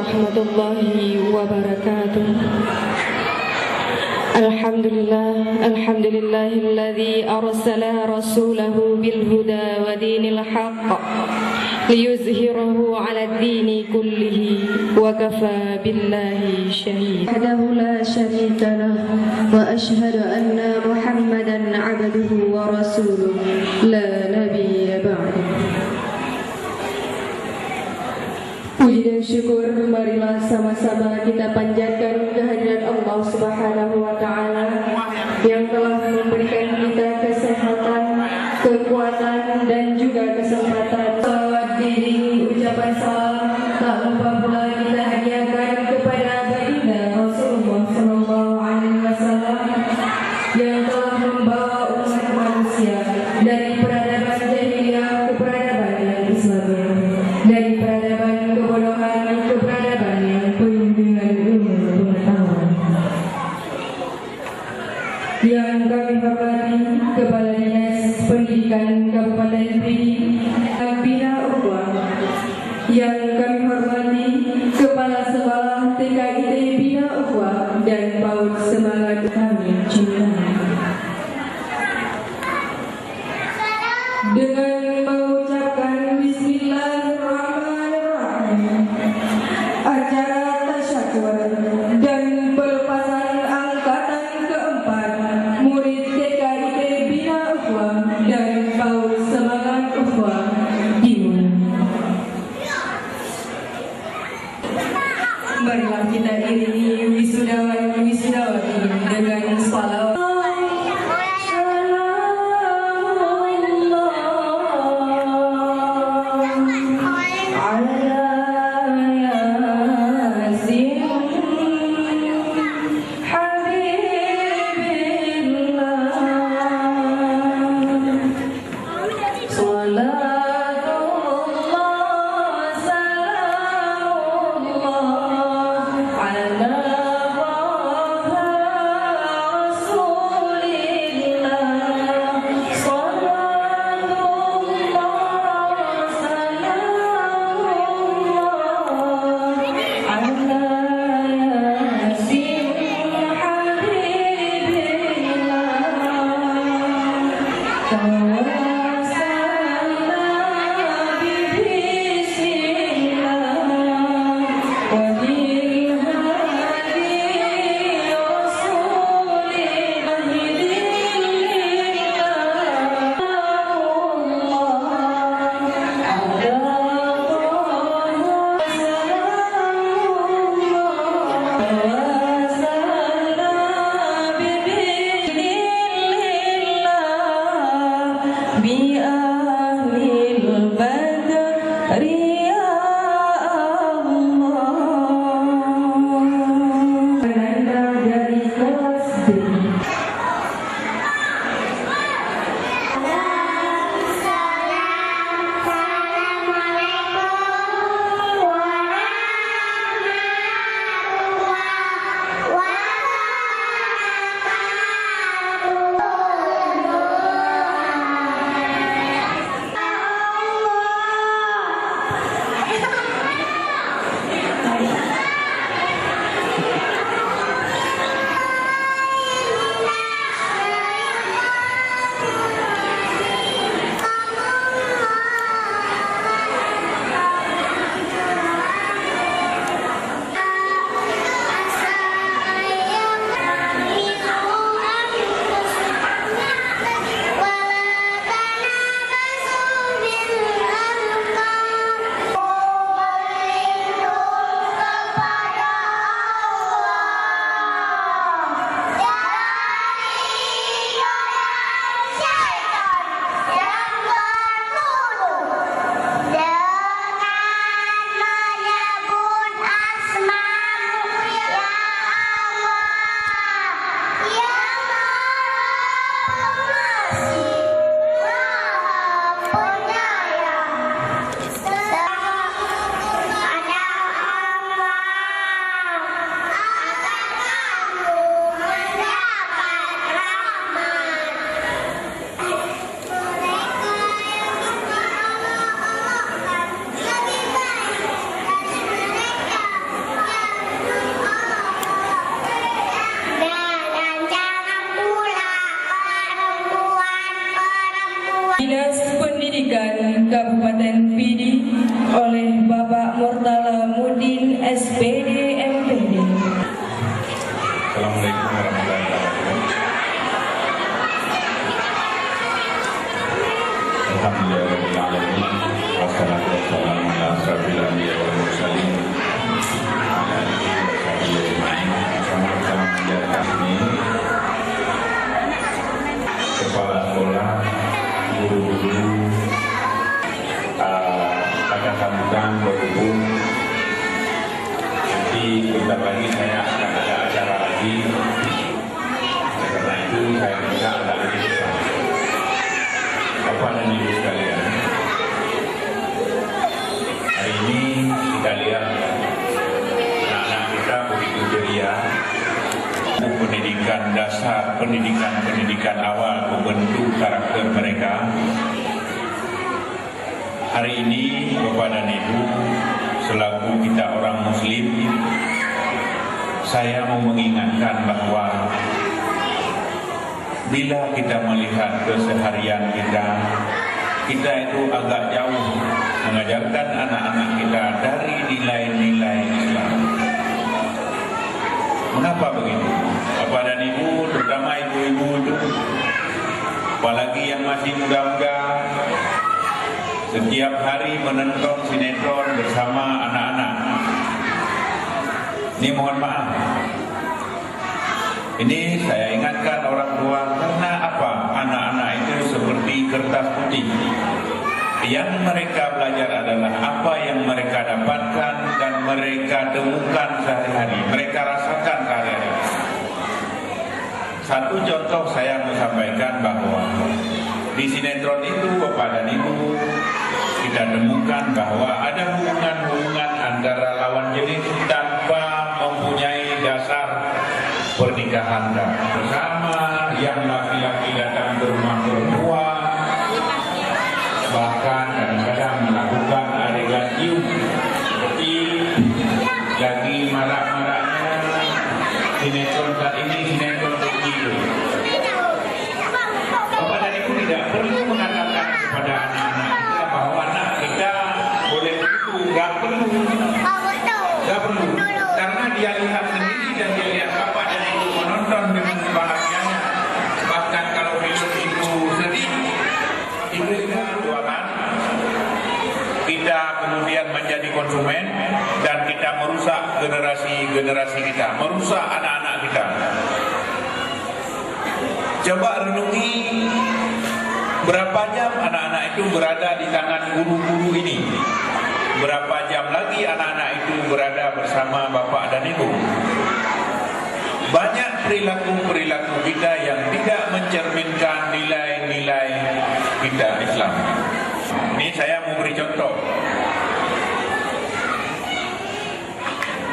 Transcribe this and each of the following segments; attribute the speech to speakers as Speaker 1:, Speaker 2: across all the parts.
Speaker 1: warahmatullahi wabarakatuh. Alhamdulillahilladzi arsala rasulahu bil huda wa dinil haqq liyuzhirahu 'alad dini kullihi wa kafa billahi shahida. Wahdahu la syarika lahu wa asyhadu anna Muhammadan 'abduhu wa rasuluhu la nabiyya ba'dahu. Puji dan syukur marilah sama-sama kita panjatkan kehadirat Allah Subhanahu wa taala yang telah memberikan kita kesehatan, kekuatan dan juga kesempatan. Salawat diri ucapan salam tak lupa pula kita hadiahkan kepada baginda Rasulullah sallallahu alaihi wasallam yang telah membawa umat manusia dari peradaban jahiliyah ke peradaban yang Islamiyah, dari peradaban kebodohan ke peradaban yang penuh dengan ilmu pengetahuan. Yang kami hormati Kepala Dinas Pendidikan Kabupaten Pidi, Bina Ukhuwah. Yang kami hormati Kepala Sekolah TKIT Bina Ukhuwah dan PAUD Semangat kami cinta. Dengan mengucapkan Bismillahirrahmanirrahim, acara tasyakur dan pelepasan angkatan keempat murid TKIT Bina Ukhuwah dan PAUD Semangat Ukhuwah dimulai. Marilah kita iringi wisudawan wisudawati dengan salawat.
Speaker 2: pada pendidikan awal membentuk karakter mereka. Hari ini Bapak dan Ibu, selaku kita orang Muslim, saya mau mengingatkan bahwa bila kita melihat keseharian kita itu agak jauh mengajarkan anak-anak kita dari nilai-nilai Islam. Mengapa begitu? Bapak dan Ibu, terutama ibu-ibu itu, apalagi yang masih muda-muda, setiap hari menonton sinetron bersama anak-anak. Ini mohon maaf. Ini saya ingatkan orang tua, karena apa? Anak-anak itu seperti kertas putih. Yang mereka belajar adalah apa yang mereka dapatkan dan mereka temukan sehari-hari, mereka rasakan sehari-hari. Satu contoh saya mau sampaikan bahwa di sinetron itu, Bapak dan Ibu, kita temukan bahwa ada hubungan-hubungan antara lawan jenis tanpa mempunyai dasar pernikahan bersama, yang laki-laki datang ke rumah perempuan, bahkan kadang-kadang melakukan adegan cium, seperti lagi marak-maraknya sinetron saat ini, sinetron Turki itu. Bapak dan Ibu tidak perlu mengatakan kepada anak-anak kita bahwa anak kita boleh begitu, nggak perlu, karena dia lihat sendiri dan dia lihat Bapak dan Ibu menonton dengan bahagianya. Bahkan kalau film itu sedih, itu jualan, kita kemudian menjadi konsumen dan kita merusak generasi kita, merusak anak-anak kita. Coba renungi berapa jam anak-anak itu berada di tangan guru-guru ini. Berapa jam lagi anak-anak itu berada bersama Bapak dan Ibu. Banyak perilaku-perilaku kita yang tidak mencerminkan nilai-nilai kita Islam. Ini saya mau beri contoh.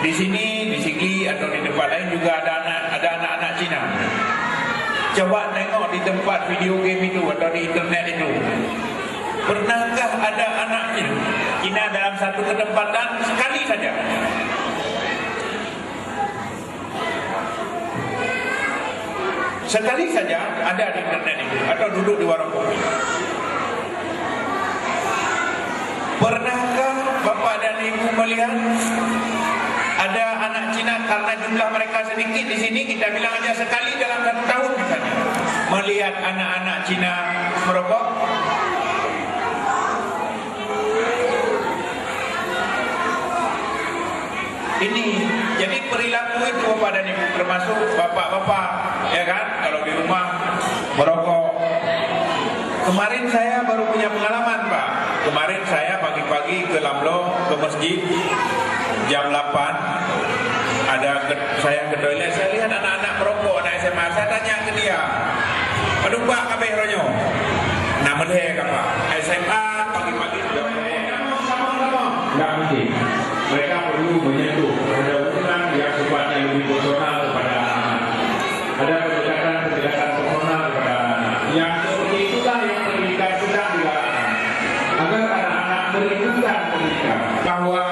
Speaker 2: Di sini, di Sigi atau di tempat lain juga ada anak-anak Cina. Coba tengok di tempat video game itu atau di internet itu. Pernahkah ada anak Cina dalam satu ketempatan sekali saja? Sekali saja ada di internet itu atau duduk di warung kopi. Pernahkah Bapak dan Ibu melihat ada anak Cina, karena jumlah mereka sedikit di sini, kita bilang aja sekali dalam 1 tahun misalnya, melihat anak-anak Cina merokok? Ini jadi perilaku itu Bapak dan Ibu, termasuk bapak-bapak, ya kan, kalau di rumah merokok. Kemarin saya baru punya pengalaman, Pak. Kemarin saya pagi-pagi ke Lamlo, ke masjid jam 8. Saya ke toilet, saya lihat anak-anak merokok, anak SMA. Saya tanya ke dia, aduh Pak, kabeh ronyo? Nah, medhe Pak. SMA pagi-pagi sudah sama-sama. Enggak mesti. Mereka perlu menyentuh, ada hubungan yang sifatnya lebih personal kepada anak. Ada pendekatan personal kepada anak. Yang seperti itulah yang pendidikan sedang dilakukan, agar anak-anak merindukan pendidikan bahwa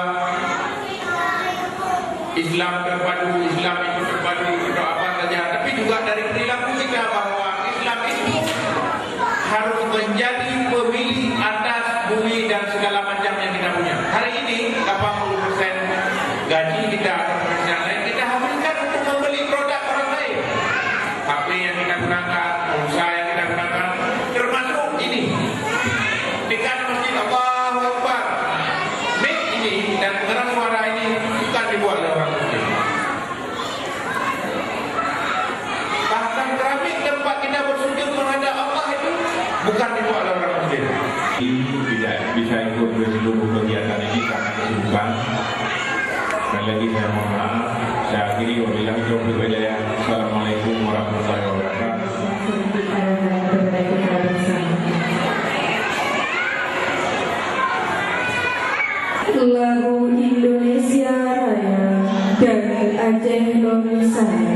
Speaker 2: Islam terpadu, Islam itu terpadu atau apa saja, tapi juga dari perilaku kita bahwa Islam itu harus menjadi pemilik atas bumi dan segala macam yang kita punya. Hari ini 80% gaji kita atau pekerjaan lain kita habiskan untuk membeli produk orang lain. HP yang kita gunakan, pulsa yang kita gunakan, termasuk ini. Dekat masjid Allahu Akbar, mic ini dan pengeras suara ini bukan dibuat oleh orang muslim. Bahkan keramik tempat kita bersujud menghadap Allah itu bukan dibuat oleh orang muslim. Tidak bisa ikut ke seluruh kegiatan ini karena kesibukan. Sekali lagi saya mohon maaf. Saya akhiri, wabillahi taufiq wal hidayah. Assalamualaikum warahmatullahi wabarakatuh.
Speaker 1: Lagu Indonesia Raya dari Aceh Nusantara.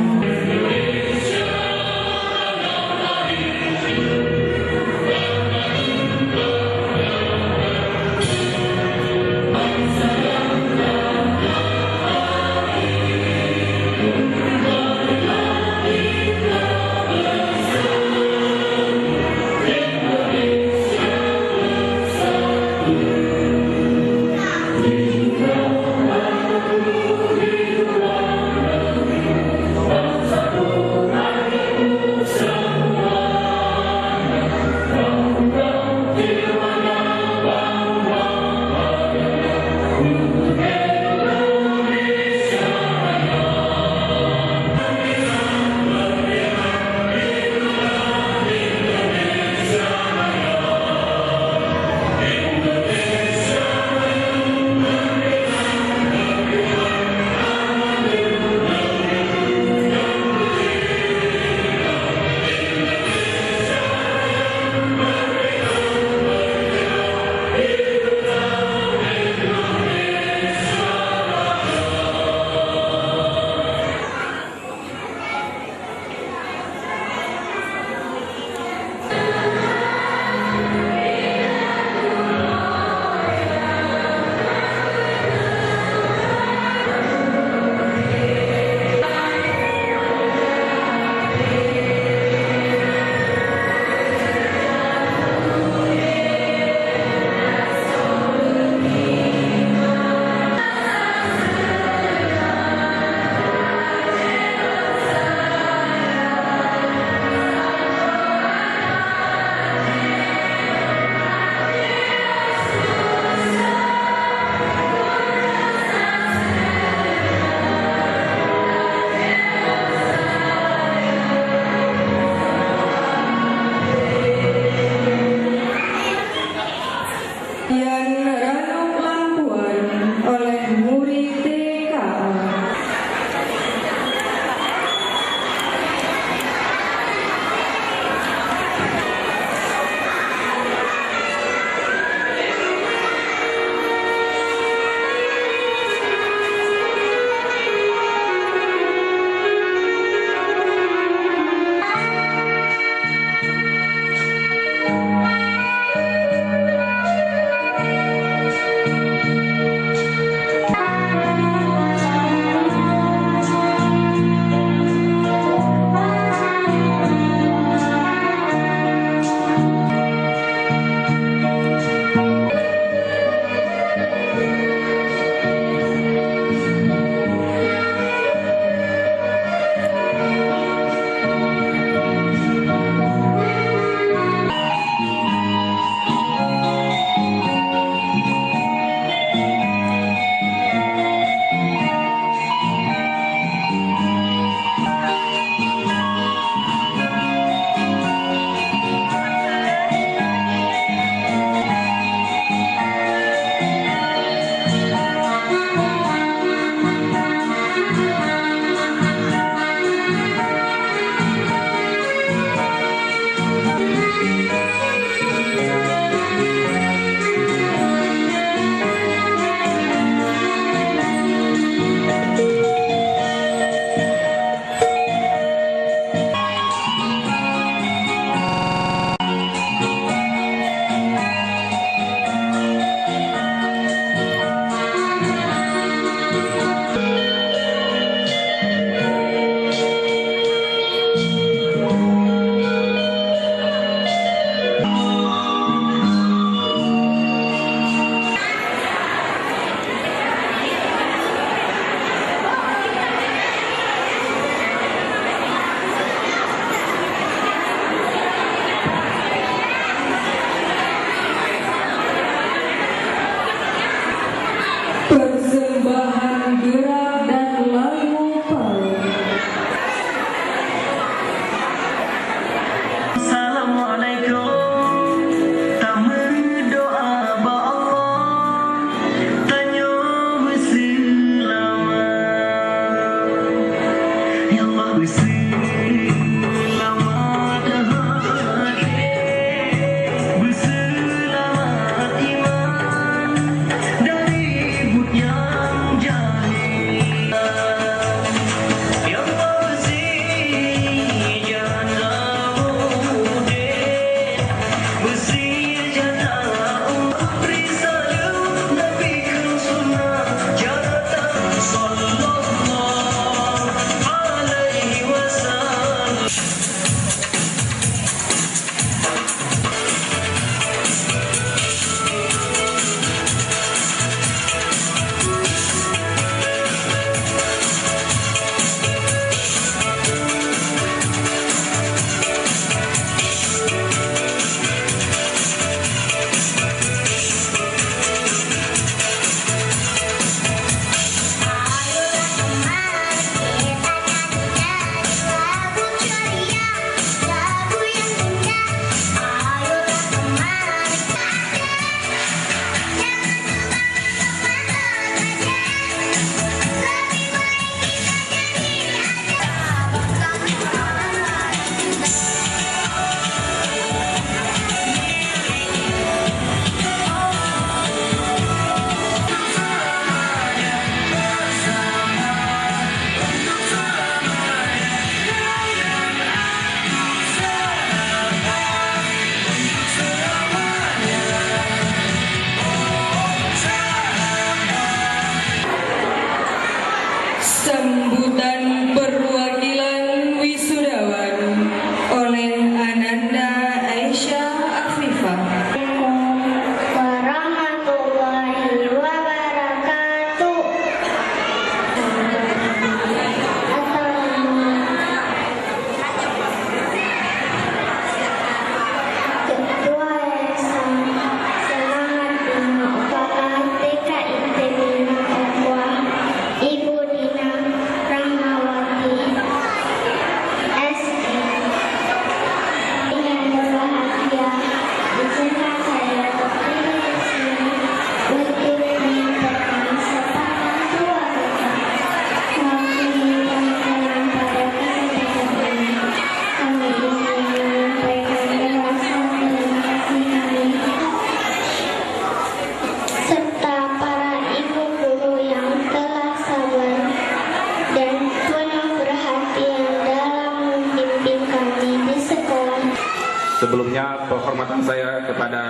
Speaker 3: Kehormatan saya kepada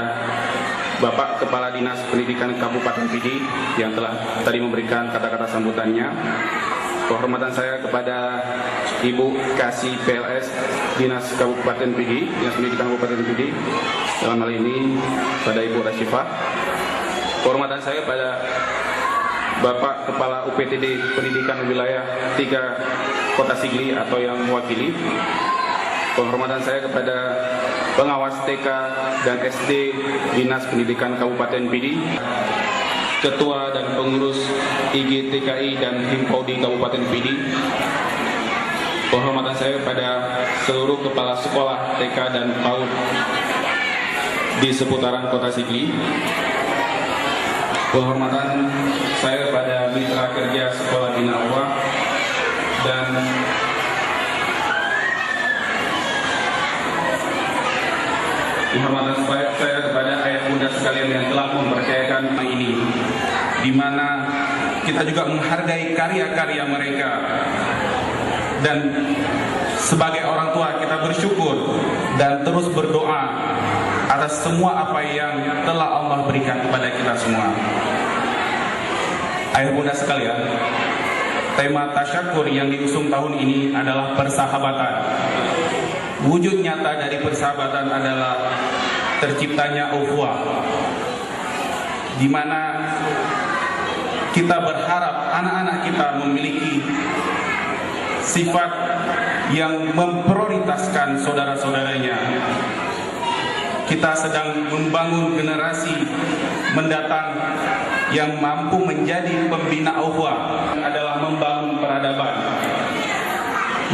Speaker 3: Bapak Kepala Dinas Pendidikan Kabupaten Pidi yang telah tadi memberikan kata-kata sambutannya. Kehormatan saya kepada Ibu Kasih PLS Dinas Kabupaten Pidi, Dinas Pendidikan Kabupaten Pidi, dalam hal ini pada Ibu Rasyifah. Kehormatan saya pada Bapak Kepala UPTD Pendidikan Wilayah 3 Kota Sigli atau yang mewakili. Penghormatan saya kepada pengawas TK dan SD Dinas Pendidikan Kabupaten Pidi, Ketua dan pengurus IGTKI dan Himpodi Kabupaten Pidi. Penghormatan saya kepada seluruh kepala sekolah TK dan PAUD di seputaran Kota Sigli. Penghormatan saya kepada mitra kerja Sekolah Bina Ukhwah dan penghormatan saya kepada ayah bunda sekalian yang telah mempercayakan ini, di mana kita juga menghargai karya-karya mereka, dan sebagai orang tua kita bersyukur dan terus berdoa atas semua apa yang telah Allah berikan kepada kita semua. Ayah bunda sekalian, tema tasyakur yang diusung tahun ini adalah persahabatan. Wujud nyata dari persahabatan adalah terciptanya ukhuwah, di mana kita berharap anak-anak kita memiliki sifat yang memprioritaskan saudara-saudaranya. Kita sedang membangun generasi mendatang yang mampu menjadi pembina ukhuwah, adalah membangun peradaban.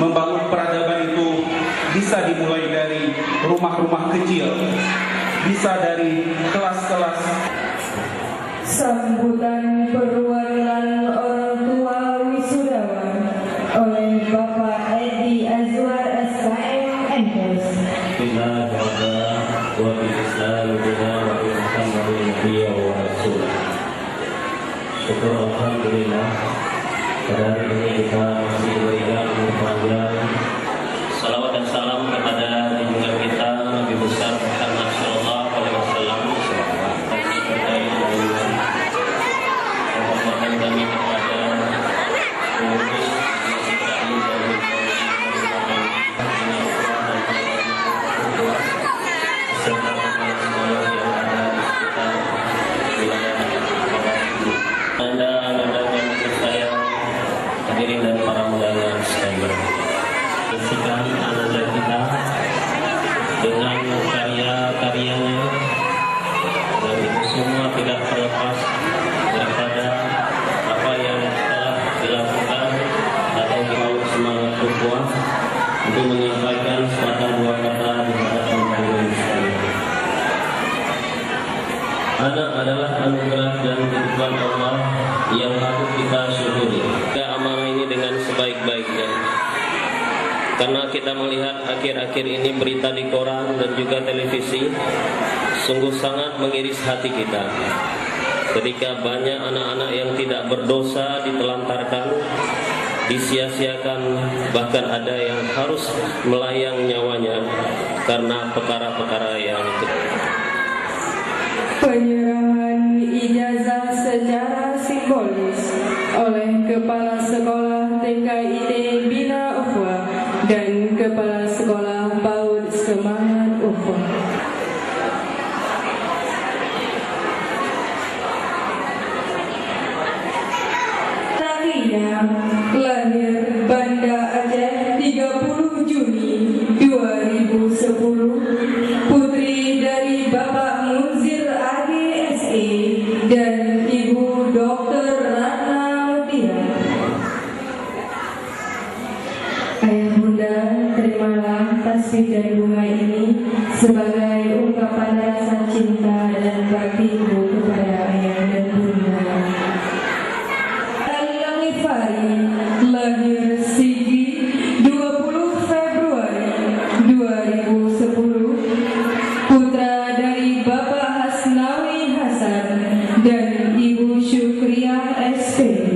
Speaker 3: Membangun peradaban itu bisa dimulai dari rumah-rumah kecil, bisa dari kelas-kelas.
Speaker 1: Sambutan perwakilan orang tua wisudawan oleh Bapak Edi Azwar SKM MPes.
Speaker 4: Syukur alhamdulillah, pada hari ini kita masih diberikan umur panjang. Salawat dan salam kepada junjungan kita Nabi besar Muhammad sallallahu alaihi wasallam. Kami berkait dengan penghormatan kami kepada pengurus IGTKI dan serta kepala sekolah yang ada di sekitar wilayah Anda yang saya hadirin dan para undangan sekalian. Saksikan anak kita dengan karya-karyanya, dan itu semua tidak terlepas daripada apa yang telah dilakukan atau dibawa semangat ukhuwah untuk menyampaikan sepatah dua kata di hadapan hadirin sekalian. Anak adalah anugerah dan titipan Allah yang patut kita syukuri. Kita amanah ini dengan sebaik-baiknya, karena kita melihat akhir-akhir ini berita di koran dan juga televisi sungguh sangat mengiris hati kita. Ketika banyak anak-anak yang tidak berdosa ditelantarkan, disia-siakan, bahkan ada yang harus melayang nyawanya karena perkara-perkara yang itu.
Speaker 1: Penyerahan ijazah secara simbolis oleh Kepala Sekolah TKIT Bina Ukhwah dan Kepala Sekolah PAUD Semangat Ukhwah. Tadinya lahir Banda Aceh 30 Juni 2010, putri dari Bapak Munzir AGSE dan Ibu Dr. Ratna Mutia. Ayah bunda, terimalah tasbih dan bunga ini sebagai ungkapan rasa cinta dan baktiku kepada ayah dan bunda. Al-Ghifari lahir Sigi 20 Februari 2010, putra dari Bapak Hasnawi Hasan dan Ibu Syukriyah SP.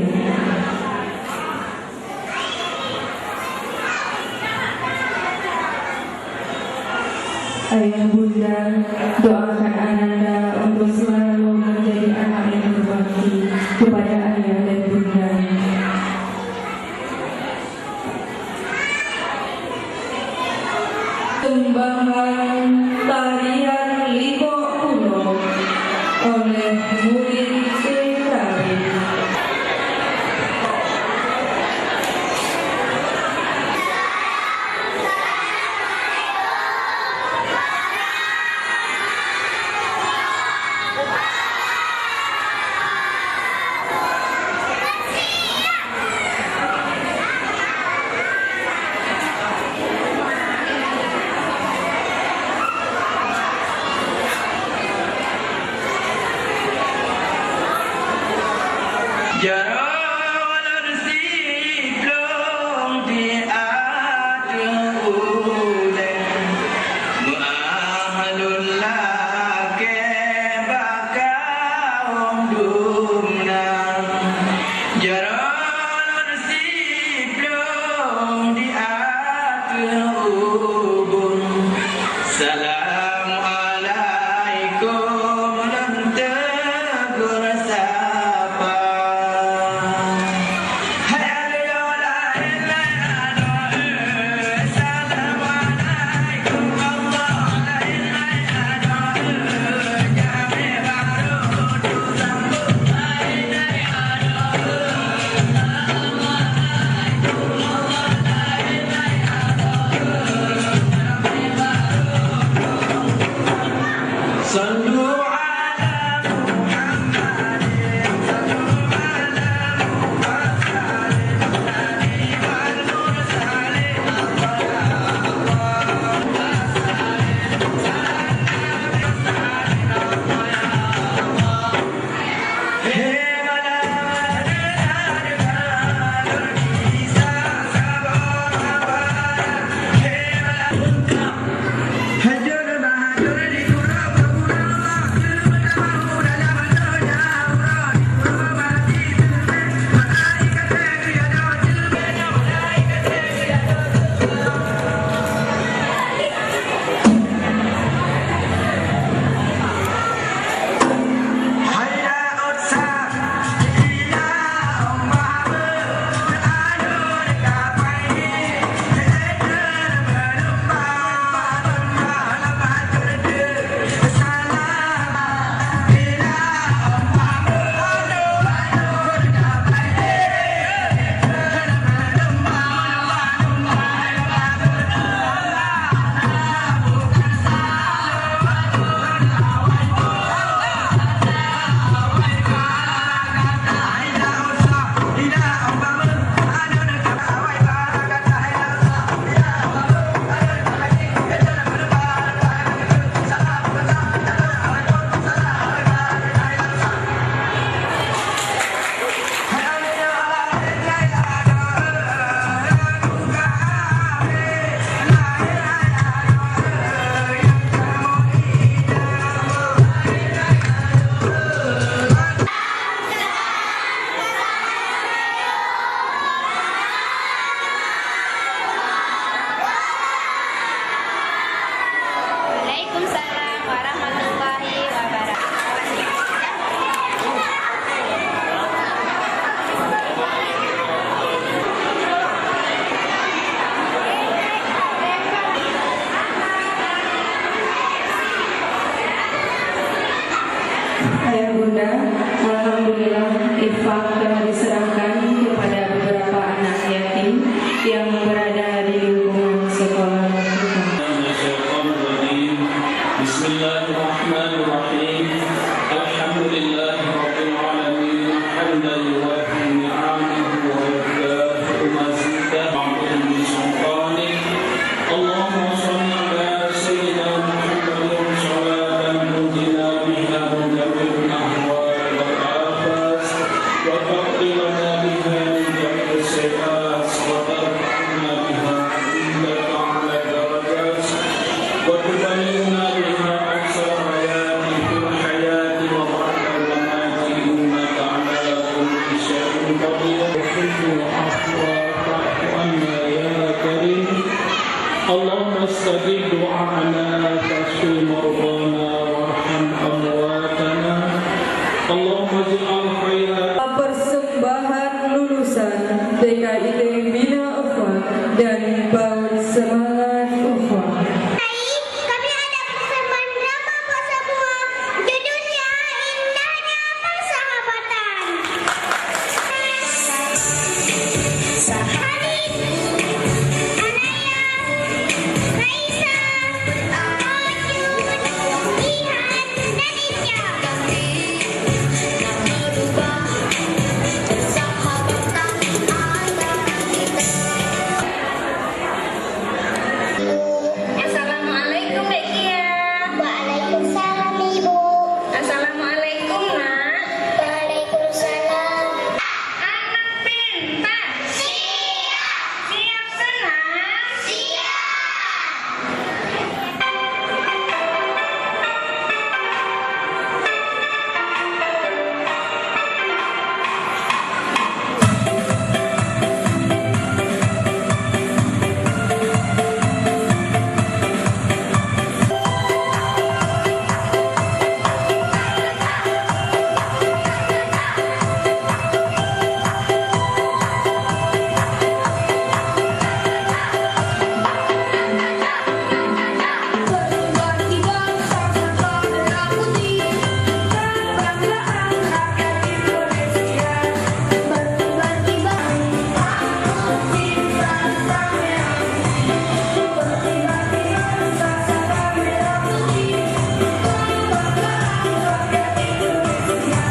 Speaker 1: Ayah bunda, Doakan Ananda untuk selalu menjadi anak yang berbakti kepada ayah dan bunda. Tembangan tarian Liko Kuno oleh murid Sekari. Ayah bunda, alhamdulillah infak telah diserahkan kepada beberapa anak yatim yang berada di lingkungan sekolah kita.
Speaker 5: Bismillahirrahmanirrahim. Alhamdulillahirabbil alamin. Hamdan yuwaffi ni'amahu wa yukafi'u mazidah bi sultanih. Allahumma shalli ala sayyidina Muhammadin sholatan tunjina biha min jami'il ahwal wal afat wa taqdilana biha min jami'is sayyi'at wa tarfa'na biha indaka 'ala darajat wa tuballighna biha aqsa hayati fil hayati wa ba'da al-mamati innaka 'ala kulli shay'in qadir. اللهم استجب دعاءنا واشف مرضانا
Speaker 1: TKIT Bina Ukhuwah dan PAUD Semangat Ukhuwah.
Speaker 6: Kami ada persembahan drama buat semua. Judulnya Indahnya Persahabatan. Saharis, Anaya, Raisa, Ajun, Jihan, dan Inja.
Speaker 7: Assalamualaikum Dek Kia.
Speaker 6: Waalaikumsalam Ibu.
Speaker 7: Assalamualaikum Nak.
Speaker 6: Waalaikumsalam.
Speaker 7: Anak pintar.
Speaker 6: Siap.
Speaker 7: Siap senang.
Speaker 6: Siap.
Speaker 7: Berbagi bangsa serta merah putih, kebanggaan rakyat Indonesia. Berbagi bangsa, aku cinta serta merah putih. Berbagi bangsa serta merah putih, kebanggaan rakyat Indonesia.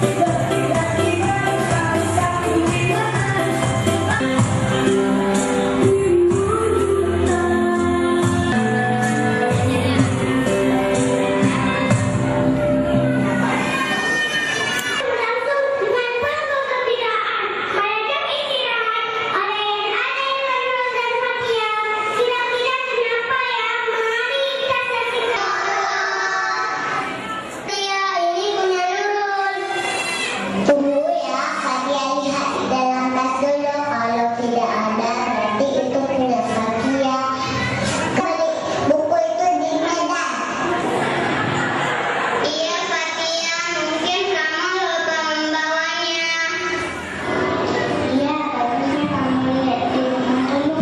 Speaker 7: Berbagi bangsa satu
Speaker 6: Berlangsung dengan penuh kegembiraan. Pada jam istirahat, ada yang Nurul dan Fatia tidak dengan payah mengambil tas Fatia ini punya Nurul. Tunggu ya, Fatia lihat di dalam tas dulu. Kalau tidak ada, berarti itu punya Fatia. Balik buku itu di medan. Iya Fatia, mungkin kamu lupa membawanya. Iya, bagusnya kamu lihat di rumah dulu.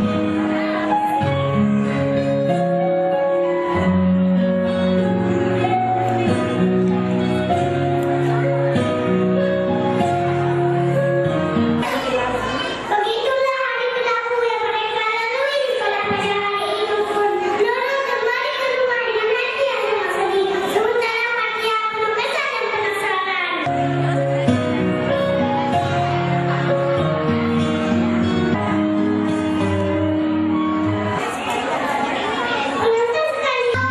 Speaker 6: Begitulah hari berlaku yang mereka lalui. Pada hari itu pun Nurul kembali ke rumah dengan hati yang sangat sedih. Sementara Fatia penuh kesal dan penasaran. Penonton sekalian.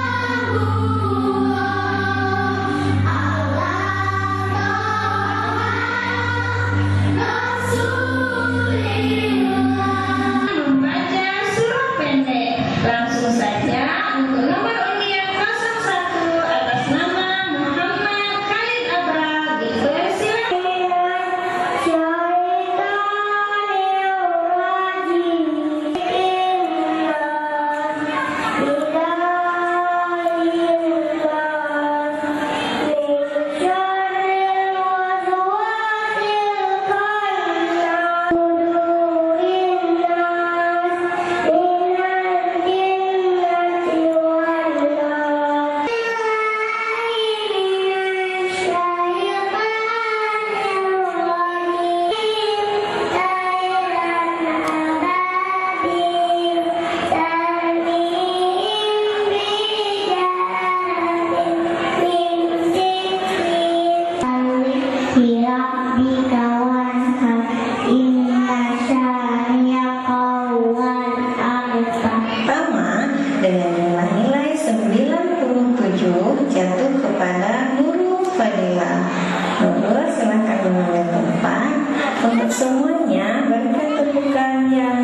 Speaker 7: membaca surah pendek. Langsung saja untuk nomor undian 01 atas nama Muhammad Khalid Abrar dipersilakan.
Speaker 8: Pertama, dengan nilai 97 jatuh kepada Nurul Fadilah. Nurul, silakan mengambil tempat. Untuk semuanya, berikan tepukan yang